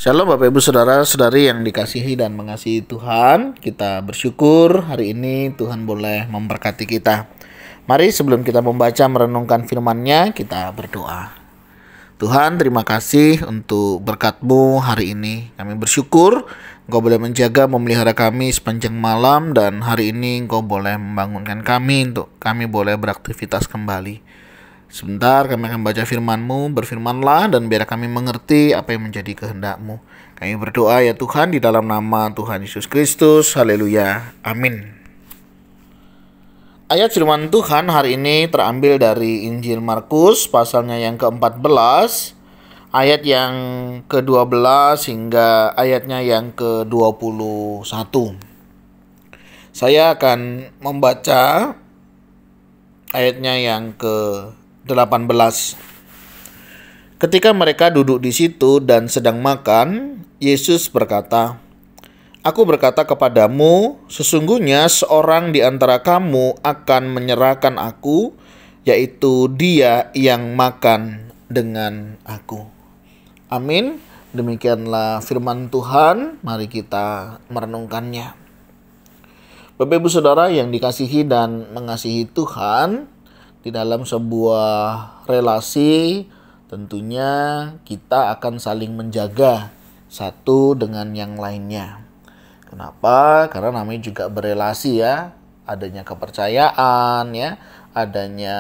Shalom Bapak Ibu Saudara-saudari yang dikasihi dan mengasihi Tuhan. Kita bersyukur hari ini Tuhan boleh memberkati kita. Mari sebelum kita membaca merenungkan firman-Nya, kita berdoa. Tuhan, terima kasih untuk berkat-Mu hari ini. Kami bersyukur Engkau boleh menjaga, memelihara kami sepanjang malam, dan hari ini Engkau boleh membangunkan kami untuk kami boleh beraktivitas kembali. Sebentar kami akan baca firman-Mu, berfirmanlah dan biar kami mengerti apa yang menjadi kehendak-Mu. Kami berdoa ya Tuhan di dalam nama Tuhan Yesus Kristus. Haleluya. Amin. Ayat firman Tuhan hari ini terambil dari Injil Markus pasalnya yang ke-14, ayat yang ke-12 hingga ayatnya yang ke-21. Saya akan membaca ayatnya yang ke-18. Ketika mereka duduk di situ dan sedang makan, Yesus berkata, "Aku berkata kepadamu, sesungguhnya seorang di antara kamu akan menyerahkan aku, yaitu dia yang makan dengan aku." Amin. Demikianlah firman Tuhan. Mari kita merenungkannya. Bapak Ibu Saudara yang dikasihi dan mengasihi Tuhan, di dalam sebuah relasi tentunya kita akan saling menjaga satu dengan yang lainnya. Kenapa? Karena namanya juga berelasi ya, adanya kepercayaan ya, adanya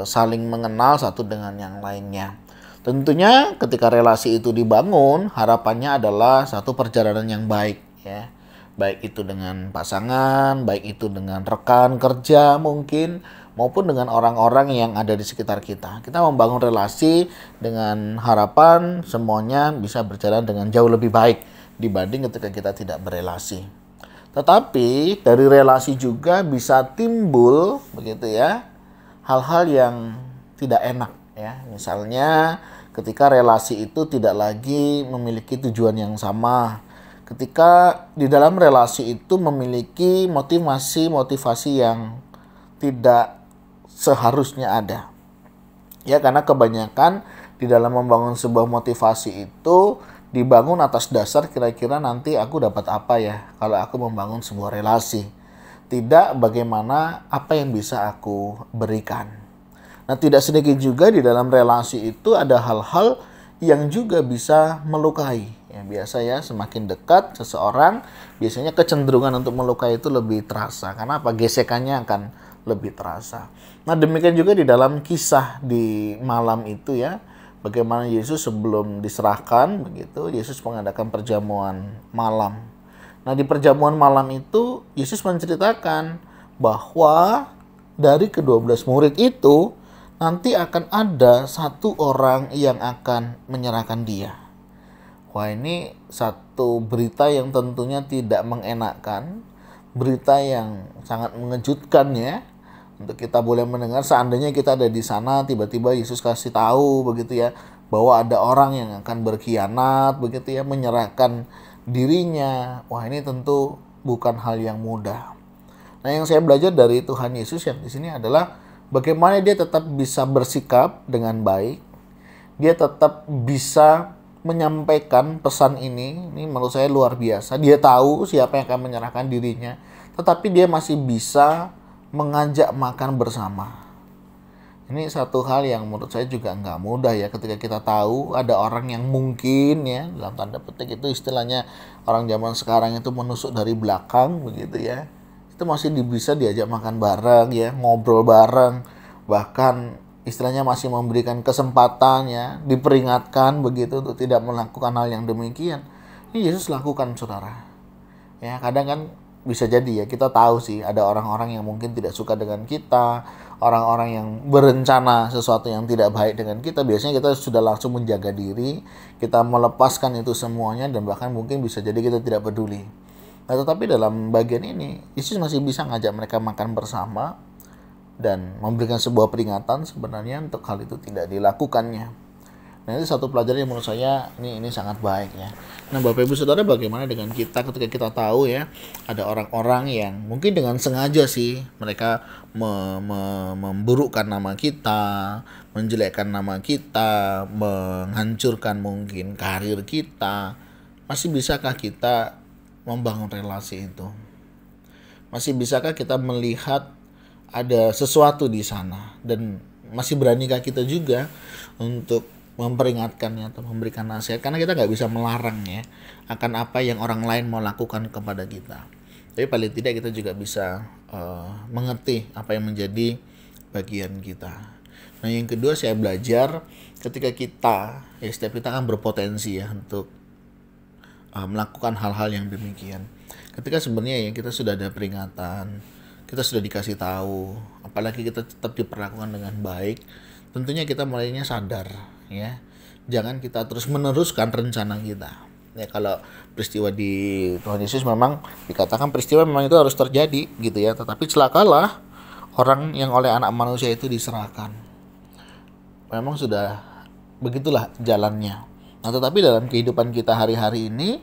saling mengenal satu dengan yang lainnya. Tentunya ketika relasi itu dibangun, harapannya adalah satu perjalanan yang baik ya. Baik itu dengan pasangan, baik itu dengan rekan kerja mungkin, maupun dengan orang-orang yang ada di sekitar kita. Kita membangun relasi dengan harapan semuanya bisa berjalan dengan jauh lebih baik dibanding ketika kita tidak berelasi. Tetapi dari relasi juga bisa timbul begitu ya, hal-hal yang tidak enak ya. Misalnya ketika relasi itu tidak lagi memiliki tujuan yang sama. Ketika di dalam relasi itu memiliki motivasi yang tidak seharusnya ada. Ya, karena kebanyakan di dalam membangun sebuah motivasi itu dibangun atas dasar kira-kira nanti aku dapat apa ya kalau aku membangun sebuah relasi. Tidak bagaimana apa yang bisa aku berikan. Nah, tidak sedikit juga di dalam relasi itu ada hal-hal yang juga bisa melukai. Ya, biasa ya, semakin dekat seseorang, biasanya kecenderungan untuk melukai itu lebih terasa. Karena apa? Gesekannya akan lebih terasa. Nah, demikian juga di dalam kisah di malam itu ya, bagaimana Yesus sebelum diserahkan begitu, Yesus mengadakan perjamuan malam. Nah, di perjamuan malam itu Yesus menceritakan bahwa dari ke-12 murid itu nanti akan ada satu orang yang akan menyerahkan dia. Wah, ini satu berita yang tentunya tidak mengenakkan, berita yang sangat mengejutkan ya. Untuk kita boleh mendengar, seandainya kita ada di sana, tiba-tiba Yesus kasih tahu begitu ya, bahwa ada orang yang akan berkhianat begitu ya, menyerahkan dirinya. Wah, ini tentu bukan hal yang mudah. Nah, yang saya belajar dari Tuhan Yesus yang di sini adalah bagaimana dia tetap bisa bersikap dengan baik. Dia tetap bisa menyampaikan pesan ini menurut saya luar biasa. Dia tahu siapa yang akan menyerahkan dirinya, tetapi dia masih bisa mengajak makan bersama. Ini satu hal yang menurut saya juga nggak mudah ya, ketika kita tahu ada orang yang mungkin ya, dalam tanda petik itu istilahnya orang zaman sekarang itu menusuk dari belakang begitu ya. Itu masih bisa diajak makan bareng ya, ngobrol bareng, bahkan istilahnya masih memberikan kesempatan ya, diperingatkan begitu untuk tidak melakukan hal yang demikian. Ini Yesus lakukan, saudara. Ya, kadang kan bisa jadi ya, kita tahu sih ada orang-orang yang mungkin tidak suka dengan kita, orang-orang yang berencana sesuatu yang tidak baik dengan kita. Biasanya kita sudah langsung menjaga diri, kita melepaskan itu semuanya, dan bahkan mungkin bisa jadi kita tidak peduli. Nah, tetapi dalam bagian ini Yesus masih bisa ngajak mereka makan bersama dan memberikan sebuah peringatan sebenarnya untuk hal itu tidak dilakukannya. Nah, itu satu pelajaran yang menurut saya ini sangat baik ya. Nah, Bapak Ibu Saudara, bagaimana dengan kita ketika kita tahu ya ada orang-orang yang mungkin dengan sengaja sih mereka memburukkan nama kita, menjelekkan nama kita, menghancurkan mungkin karir kita. Masih bisakah kita membangun relasi itu? Masih bisakah kita melihat ada sesuatu di sana, dan masih beranikah kita juga untuk memperingatkannya atau memberikan nasihat, karena kita nggak bisa melarang ya akan apa yang orang lain mau lakukan kepada kita, tapi paling tidak kita juga bisa mengerti apa yang menjadi bagian kita. Nah, yang kedua saya belajar ketika kita setiap kita kan berpotensi ya untuk melakukan hal-hal yang demikian. Ketika sebenarnya ya kita sudah ada peringatan, kita sudah dikasih tahu, apalagi kita tetap diperlakukan dengan baik, tentunya kita mulainya sadar ya. Jangan kita terus meneruskan rencana kita. Ya, kalau peristiwa di Tuhan Yesus memang dikatakan peristiwa memang itu harus terjadi gitu ya, tetapi celakalah orang yang oleh anak manusia itu diserahkan. Memang sudah begitulah jalannya. Nah, tetapi dalam kehidupan kita hari-hari ini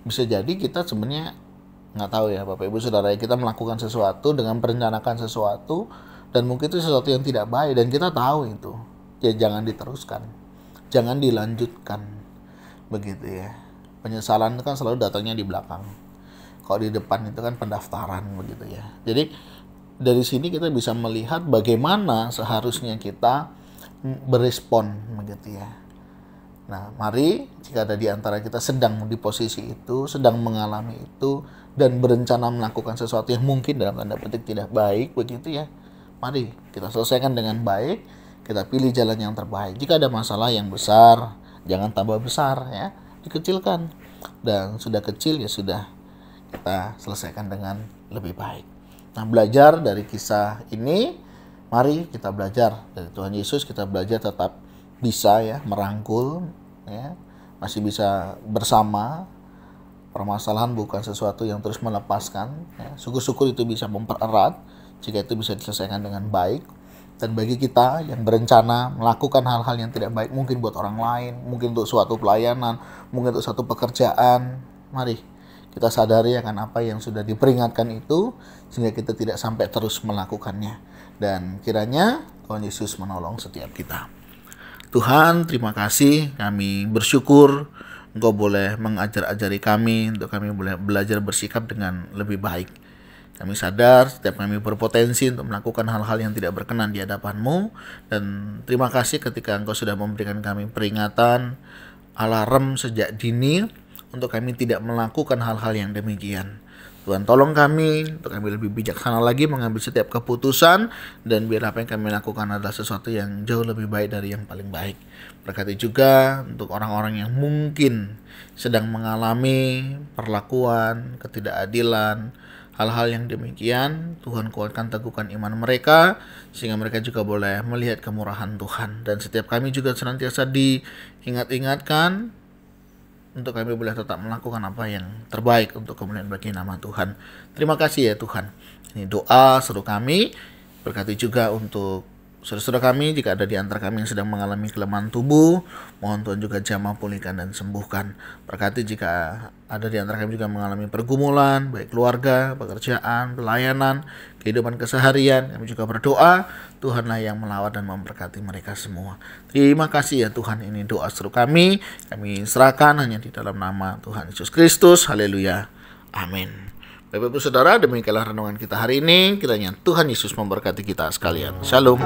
bisa jadi kita sebenarnya nggak tahu ya Bapak Ibu Saudara, kita melakukan sesuatu dengan merencanakan sesuatu dan mungkin itu sesuatu yang tidak baik dan kita tahu itu. Ya jangan diteruskan, jangan dilanjutkan, begitu ya. Penyesalan itu kan selalu datangnya di belakang. Kalau di depan itu kan pendaftaran, begitu ya. Jadi dari sini kita bisa melihat bagaimana seharusnya kita berespon, begitu ya. Nah, mari jika ada di antara kita sedang di posisi itu, sedang mengalami itu, dan berencana melakukan sesuatu yang mungkin dalam tanda petik tidak baik, begitu ya. Mari kita selesaikan dengan baik, kita pilih jalan yang terbaik. Jika ada masalah yang besar, jangan tambah besar ya, dikecilkan. Dan sudah kecil ya sudah, kita selesaikan dengan lebih baik. Nah, belajar dari kisah ini, mari kita belajar dari Tuhan Yesus, kita belajar tetap bisa ya merangkul ya, masih bisa bersama. Permasalahan bukan sesuatu yang terus melepaskan ya. Syukur-syukur itu bisa mempererat jika itu bisa diselesaikan dengan baik. Dan bagi kita yang berencana melakukan hal-hal yang tidak baik, mungkin buat orang lain, mungkin untuk suatu pelayanan, mungkin untuk suatu pekerjaan, mari kita sadari akan apa yang sudah diperingatkan itu, sehingga kita tidak sampai terus melakukannya. Dan kiranya Tuhan Yesus menolong setiap kita. Tuhan, terima kasih, kami bersyukur Engkau boleh mengajar-ajari kami, untuk kami boleh belajar bersikap dengan lebih baik. Kami sadar setiap kami berpotensi untuk melakukan hal-hal yang tidak berkenan di hadapan-Mu, dan terima kasih ketika Engkau sudah memberikan kami peringatan, alarm sejak dini untuk kami tidak melakukan hal-hal yang demikian. Tuhan, tolong kami untuk kami lebih bijaksana lagi mengambil setiap keputusan, dan biar apa yang kami lakukan adalah sesuatu yang jauh lebih baik dari yang paling baik. Berkati juga untuk orang-orang yang mungkin sedang mengalami perlakuan, ketidakadilan, hal-hal yang demikian. Tuhan, kuatkan, teguhkan iman mereka sehingga mereka juga boleh melihat kemurahan Tuhan. Dan setiap kami juga senantiasa diingat-ingatkan untuk kami boleh tetap melakukan apa yang terbaik untuk kemuliaan bagi nama Tuhan. Terima kasih ya Tuhan. Ini doa seru kami. Berkati juga untuk saudara-saudara kami, jika ada di antara kami yang sedang mengalami kelemahan tubuh, mohon Tuhan juga jamah pulihkan dan sembuhkan. Berkati jika ada di antara kami juga mengalami pergumulan, baik keluarga, pekerjaan, pelayanan, kehidupan keseharian, kami juga berdoa, Tuhanlah yang melawat dan memberkati mereka semua. Terima kasih ya Tuhan, ini doa seru kami serahkan hanya di dalam nama Tuhan Yesus Kristus. Haleluya. Amin. Bapak Ibu Saudara, demikianlah renungan kita hari ini. Kiranya Tuhan Yesus memberkati kita sekalian. Shalom.